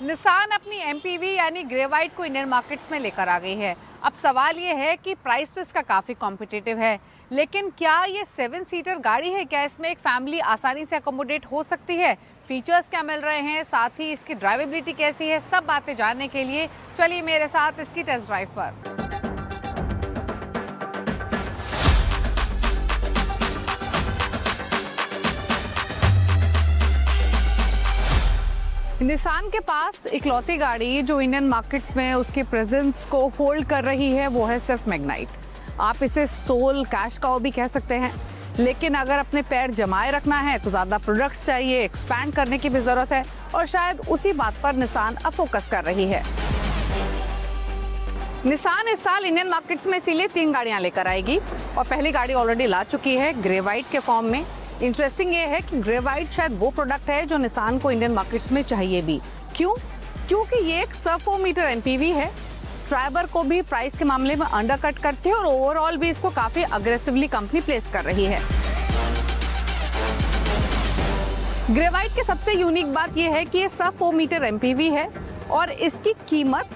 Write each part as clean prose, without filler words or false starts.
Nissan अपनी MPV यानी ग्रेवाइट को इंडियन मार्केट्स में लेकर आ गई है। अब सवाल ये है कि प्राइस तो इसका काफ़ी कॉम्पिटिटिव है, लेकिन क्या ये 7 सीटर गाड़ी है? क्या इसमें एक फैमिली आसानी से अकोमोडेट हो सकती है? फीचर्स क्या मिल रहे हैं, साथ ही इसकी ड्राइवेबिलिटी कैसी है, सब बातें जानने के लिए चलिए मेरे साथ इसकी टेस्ट ड्राइव पर। निसान के पास इकलौती गाड़ी जो इंडियन मार्केट्स में उसकी प्रेजेंस को होल्ड कर रही है वो है सिर्फ मैग्नाइट। आप इसे सोल कैश काउ भी कह सकते हैं, लेकिन अगर अपने पैर जमाए रखना है तो ज़्यादा प्रोडक्ट्स चाहिए, एक्सपैंड करने की भी ज़रूरत है और शायद उसी बात पर निसान अब फोकस कर रही है। निसान इस साल इंडियन मार्केट्स में इसीलिए 3 गाड़ियाँ लेकर आएगी और पहली गाड़ी ऑलरेडी ला चुकी है ग्रेवाइट के फॉर्म में। इंटरेस्टिंग ये है कि ग्रेवाइट शायद वो प्रोडक्ट है जो निसान को इंडियन मार्केट्स में चाहिए भी। क्यों? क्योंकि ये एक सब 4 मीटर एमपीवी है, ट्राइबर को भी प्राइस के मामले में अंडरकट करती है और ओवरऑल भी इसको काफी अग्रेसिवली कंपनी प्लेस कर रही है। ग्रेवाइट के सबसे यूनिक बात यह है कि ये सब 4 मीटर एमपीवी है और इसकी कीमत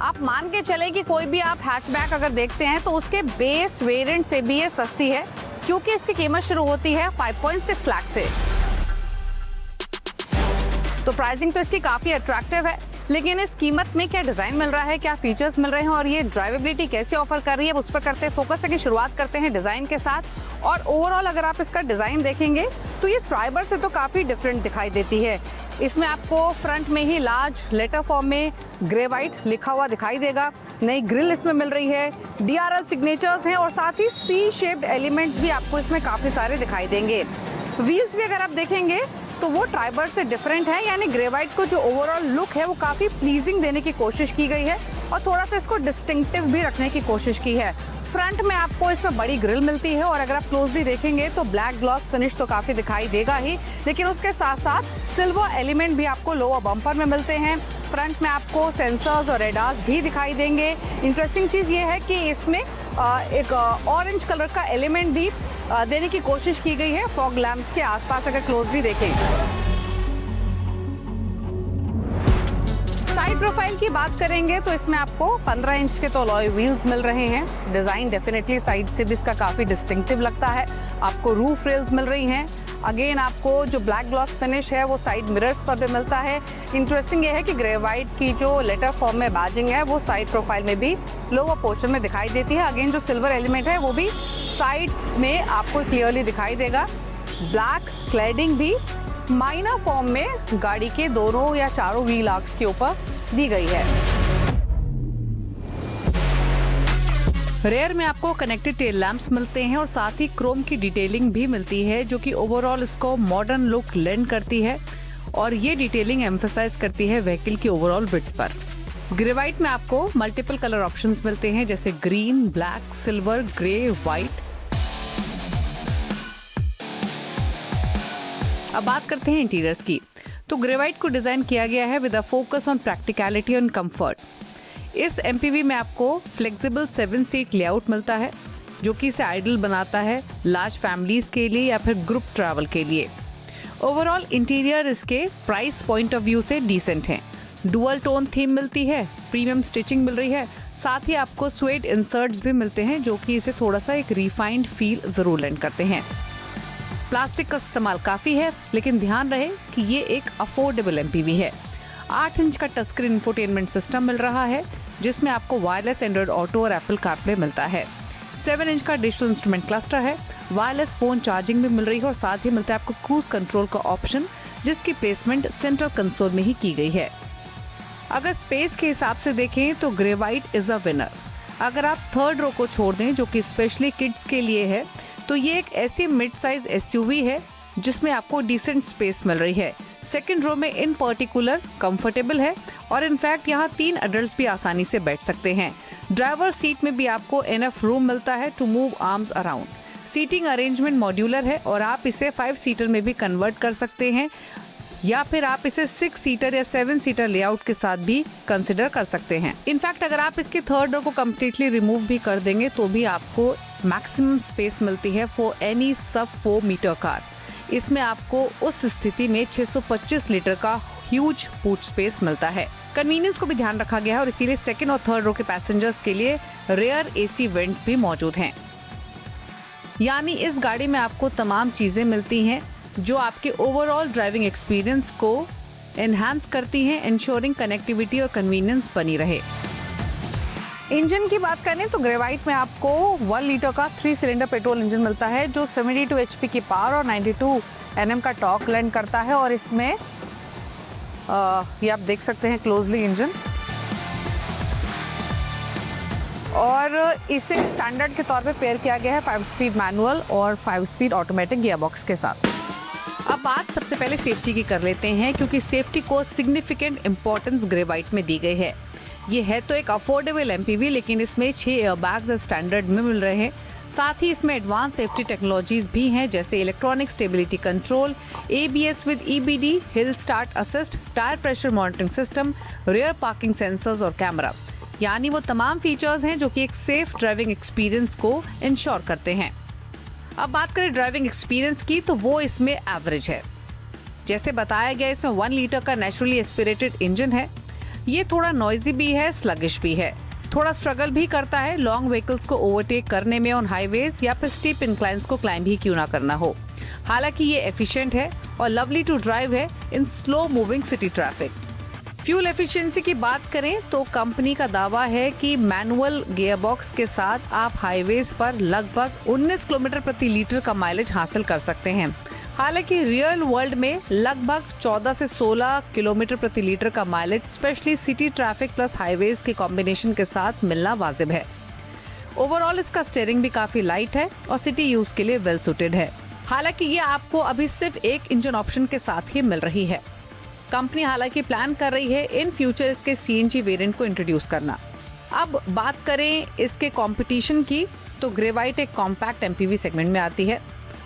आप मान के चले कि कोई भी आप हैचबैक अगर देखते हैं तो उसके बेस वेरिएंट से भी ये सस्ती है, क्योंकि इसकी कीमत शुरू होती है 5.6 लाख से। तो प्राइसिंग तो इसकी काफी अट्रैक्टिव है, लेकिन इस कीमत में क्या डिजाइन मिल रहा है, क्या फीचर्स मिल रहे हैं और ये ड्राइवेबिलिटी कैसे ऑफर कर रही है, उस पर करते हैं फोकस। की शुरुआत करते हैं डिजाइन के साथ। और ओवरऑल अगर आप इसका डिजाइन देखेंगे तो ये ट्राइबर से तो काफी डिफरेंट दिखाई देती है। इसमें आपको फ्रंट में ही लार्ज लेटर फॉर्म में ग्रेवाइट लिखा हुआ दिखाई देगा। नई ग्रिल इसमें मिल रही है, DRL सिग्नेचर्स हैं और साथ ही सी शेप्ड एलिमेंट्स भी आपको इसमें काफ़ी सारे दिखाई देंगे। व्हील्स भी अगर आप देखेंगे तो वो ट्राइबर से डिफरेंट है, यानी ग्रेवाइट को जो ओवरऑल लुक है वो काफ़ी प्लीजिंग देने की कोशिश की गई है और थोड़ा सा इसको डिस्टिंक्टिव भी रखने की कोशिश की है। फ्रंट में आपको इसमें बड़ी ग्रिल मिलती है और अगर आप क्लोजली देखेंगे तो ब्लैक ग्लॉस फिनिश तो काफ़ी दिखाई देगा ही, लेकिन उसके साथ साथ सिल्वर एलिमेंट भी आपको लोअर बम्पर में मिलते हैं। फ्रंट में आपको सेंसर्स और रेडार्स भी दिखाई देंगे। इंटरेस्टिंग चीज़ ये है कि इसमें एक ऑरेंज कलर का एलिमेंट भी देने की कोशिश की गई है फॉग लैंप्स के आसपास अगर क्लोजली देखें। साइड प्रोफाइल की बात करेंगे तो इसमें आपको 15 इंच के तो अलॉय व्हील्स मिल रहे हैं। डिज़ाइन डेफिनेटली साइड से भी इसका काफ़ी डिस्टिंक्टिव लगता है। आपको रूफ रेल्स मिल रही हैं। अगेन आपको जो ब्लैक ग्लॉस फिनिश है वो साइड मिरर्स पर भी मिलता है। इंटरेस्टिंग ये है कि ग्रेवाइट की जो लेटर फॉर्म में बैजिंग है वो साइड प्रोफाइल में भी लोअर पोर्शन में दिखाई देती है। अगेन जो सिल्वर एलिमेंट है वो भी साइड में आपको क्लियरली दिखाई देगा। ब्लैक क्लैडिंग भी माइनर फॉर्म में गाड़ी के दोनों या चारों व्हील आर्क्स के ऊपर दी गई है। रेयर में आपको कनेक्टेड टेल लैंप्स मिलते हैं और साथ ही क्रोम की डिटेलिंग भी मिलती है जो कि ओवरऑल इसको मॉडर्न लुक लेंड करती है और ये डिटेलिंग एम्फसाइज करती है व्हीकल की ओवरऑल विड्थ पर। ग्रेवाइट में आपको मल्टीपल कलर ऑप्शंस मिलते हैं जैसे green, black, silver, grey, white. अब बात करते हैं इंटीरियर्स की। तो ग्रेवाइट को डिजाइन किया गया है with a focus on practicality and comfort. इस एमपीवी में आपको फ्लेक्सिबल 7 सीट लेआउट मिलता है जो कि इसे आइडियल बनाता है लार्ज फैमिलीज के लिए या फिर ग्रुप ट्रैवल के लिए। ओवरऑल इंटीरियर इसके प्राइस पॉइंट ऑफ व्यू से डिसेंट है। डुअल टोन थीम मिलती है, प्रीमियम स्टिचिंग मिल रही है, साथ ही आपको स्वेड इंसर्ट्स भी मिलते हैं जो कि इसे थोड़ा सा एक रिफाइंड फील जरूर लेंड करते हैं। प्लास्टिक का इस्तेमाल काफ़ी है, लेकिन ध्यान रहे कि ये एक अफोर्डेबल एमपीवी है। 8 इंच का टच स्क्रीन इंफोटेनमेंट सिस्टम मिल रहा है जिसमें आपको वायरलेस एंड्रॉइड ऑटो और एप्पल कारप्ले मिलता है। 7 इंच का डिजिटल इंस्ट्रूमेंट क्लस्टर है, वायरलेस फोन चार्जिंग भी मिल रही है और साथ ही मिलता है आपको क्रूज कंट्रोल का ऑप्शन जिसकी प्लेसमेंट सेंट्रल कंसोल में ही की गई है। अगर स्पेस के हिसाब से देखें तो ग्रेवाइट इज अ विनर। अगर आप थर्ड रो को छोड़ दें जो कि स्पेशली किड्स के लिए है तो ये एक ऐसी मिड साइज एसयूवी है जिसमें आपको डिसेंट स्पेस मिल रही है। सेकंड रो में इन पर्टिकुलर कंफर्टेबल है और इनफैक्ट यहाँ 3 अडल्ट्स भी आसानी से बैठ सकते हैं। ड्राइवर सीट में भी आपको इनफ रूम मिलता है to move arms around. Seating arrangement modular है और आप इसे 5 सीटर में भी कन्वर्ट कर सकते हैं या फिर आप इसे 6 सीटर या 7 सीटर लेआउट के साथ भी कंसिडर कर सकते हैं। इनफैक्ट अगर आप इसके थर्ड रो को कम्प्लीटली रिमूव भी कर देंगे तो भी आपको मैक्सिमम स्पेस मिलती है फॉर एनी सब 4 मीटर कार। इसमें आपको उस स्थिति में 625 लीटर का ह्यूज बूट स्पेस मिलता है। कन्वीनियंस को भी ध्यान रखा गया है और इसीलिए सेकंड और थर्ड रो के पैसेंजर्स के लिए रेयर एसी वेंट्स भी मौजूद हैं। यानी इस गाड़ी में आपको तमाम चीजें मिलती हैं जो आपके ओवरऑल ड्राइविंग एक्सपीरियंस को एनहांस करती हैं, इंश्योरिंग कनेक्टिविटी और कन्वीनियंस बनी रहे। इंजन की बात करें तो ग्रेवाइट में आपको 1 लीटर का 3 सिलेंडर पेट्रोल इंजन मिलता है जो 72 HP की पावर और 92 Nm का टॉर्क लैंड करता है। और इसमें ये आप देख सकते हैं क्लोजली इंजन, और इसे स्टैंडर्ड के तौर पे पेयर किया गया है 5 स्पीड मैनुअल और 5 स्पीड ऑटोमेटिक गियरबॉक्स के साथ। अब बात सबसे पहले सेफ्टी की कर लेते हैं, क्योंकि सेफ्टी को सिग्निफिकेंट इंपॉर्टेंस ग्रेवाइट में दी गई है। ये है तो एक अफोर्डेबल एमपीवी, लेकिन इसमें 6 एयरबैग्स स्टैंडर्ड में मिल रहे हैं। साथ ही इसमें एडवांस सेफ्टी टेक्नोलॉजीज भी हैं, जैसे electronic stability control, ABS with EBD, hill start assist, tyre pressure monitoring system, rear parking sensors और कैमरा। यानी वो तमाम फीचर्स हैं जो कि एक सेफ ड्राइविंग एक्सपीरियंस को इंश्योर करते हैं। अब बात करें ड्राइविंग एक्सपीरियंस की, तो वो इसमें एवरेज है। जैसे बताया गया, इसमें 1 लीटर का नेचुरली एस्पिरेटेड इंजन है। ये थोड़ा नॉइजी भी है, स्लगिश भी है, थोड़ा स्ट्रगल भी करता है लॉन्ग व्हीकल्स को ओवरटेक करने में ऑन हाईवेज या फिर स्टीप इंक्लाइंस को क्लाइंब ही क्यों ना करना हो। हालांकि ये एफिशिएंट है और लवली टू ड्राइव है in slow moving city traffic. Fuel efficiency की बात करें तो कंपनी का दावा है कि मैनुअल गियरबॉक्स के साथ आप हाईवेज पर लगभग 19 किलोमीटर प्रति लीटर का माइलेज हासिल कर सकते हैं। हालांकि रियल वर्ल्ड में लगभग 14 से 16 किलोमीटर प्रति लीटर का mileage specially city traffic plus highways के कॉम्बिनेशन के साथ मिलना वाजिब है। ओवरऑल इसका स्टीयरिंग भी काफी लाइट है और सिटी यूज के लिए वेल सूटेड है। हालांकि ये आपको अभी सिर्फ एक इंजन ऑप्शन के साथ ही मिल रही है। कंपनी हालांकि प्लान कर रही है इन फ्यूचर इसके CNG वेरिएंट को इंट्रोड्यूस करना। अब बात करें इसके कंपटीशन की, तो ग्रेवाइट एक कॉम्पैक्ट एमपीवी सेगमेंट में आती है।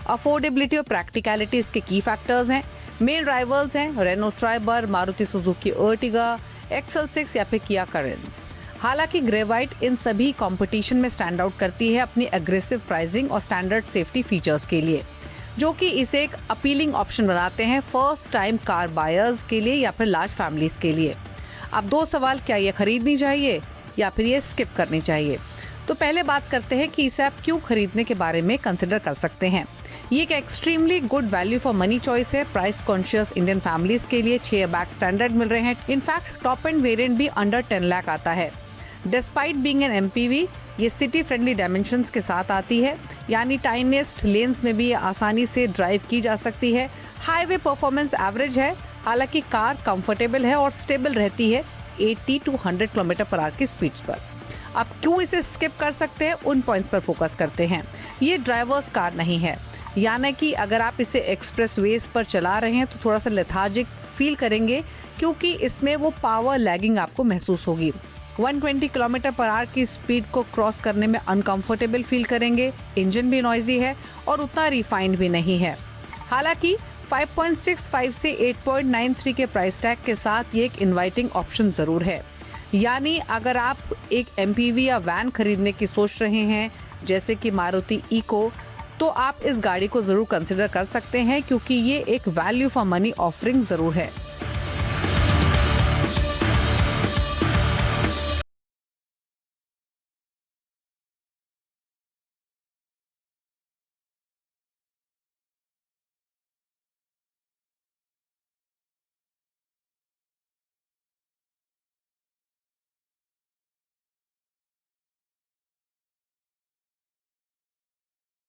अफोर्डेबिलिटी और प्रैक्टिकलिटी इसके की फैक्टर्स हैं। मेन राइवल्स हैं Renault Triber, Maruti Suzuki Ertiga, XL6 या फिर किया करेंस। हालांकि ग्रेवाइट इन सभी कंपटीशन में स्टैंड आउट करती है अपनी एग्रेसिव प्राइसिंग और स्टैंडर्ड सेफ्टी फीचर्स के लिए, जो कि इसे एक अपीलिंग ऑप्शन बनाते हैं फर्स्ट टाइम कार बायर्स के लिए या फिर लार्ज फैमिलीज के लिए। अब 2 सवाल, क्या ये खरीदनी चाहिए या फिर ये स्किप करनी चाहिए? तो पहले बात करते हैं कि इसे आप क्यों खरीदने के बारे में कंसिडर कर सकते हैं। ये एक extremely good value for money choice है प्राइस कॉन्शियस इंडियन फैमिलीज के लिए। 6 एयरबैग स्टैंडर्ड मिल रहे हैं। इनफैक्ट टॉप एंड वेरिएंट भी अंडर 10 लाख आता है। डिस्पाइट बीइंग एन एमपीवी, ये सिटी फ्रेंडली डायमेंशंस के साथ आती है, यानी टाइनेस्ट लेन्स में भी आसानी से ड्राइव की जा सकती है। हाईवे परफॉर्मेंस एवरेज है, हालांकि कार कंफर्टेबल है और स्टेबल रहती है 80 to 100 किलोमीटर पर आवर की स्पीड्स पर। आप क्यों इसे स्किप कर सकते हैं, उन पॉइंट्स पर फोकस करते हैं। ये ड्राइवर्स कार नहीं है, यानी कि अगर आप इसे एक्सप्रेस वेज पर चला रहे हैं तो थोड़ा सा लेथार्जिक फील करेंगे, क्योंकि इसमें वो पावर लैगिंग आपको महसूस होगी। 120 किलोमीटर पर आवर की स्पीड को क्रॉस करने में अनकंफर्टेबल फील करेंगे। इंजन भी नॉइजी है और उतना रिफाइंड भी नहीं है। हालांकि 5.65 से 8.93 के प्राइस टैग के साथ ये एक इनवाइटिंग ऑप्शन जरूर है। यानी अगर आप एक एमपीवी या वैन खरीदने की सोच रहे हैं, जैसे कि मारुति इको, तो आप इस गाड़ी को जरूर कंसिडर कर सकते हैं, क्योंकि ये एक वैल्यू फॉर मनी ऑफरिंग जरूर है।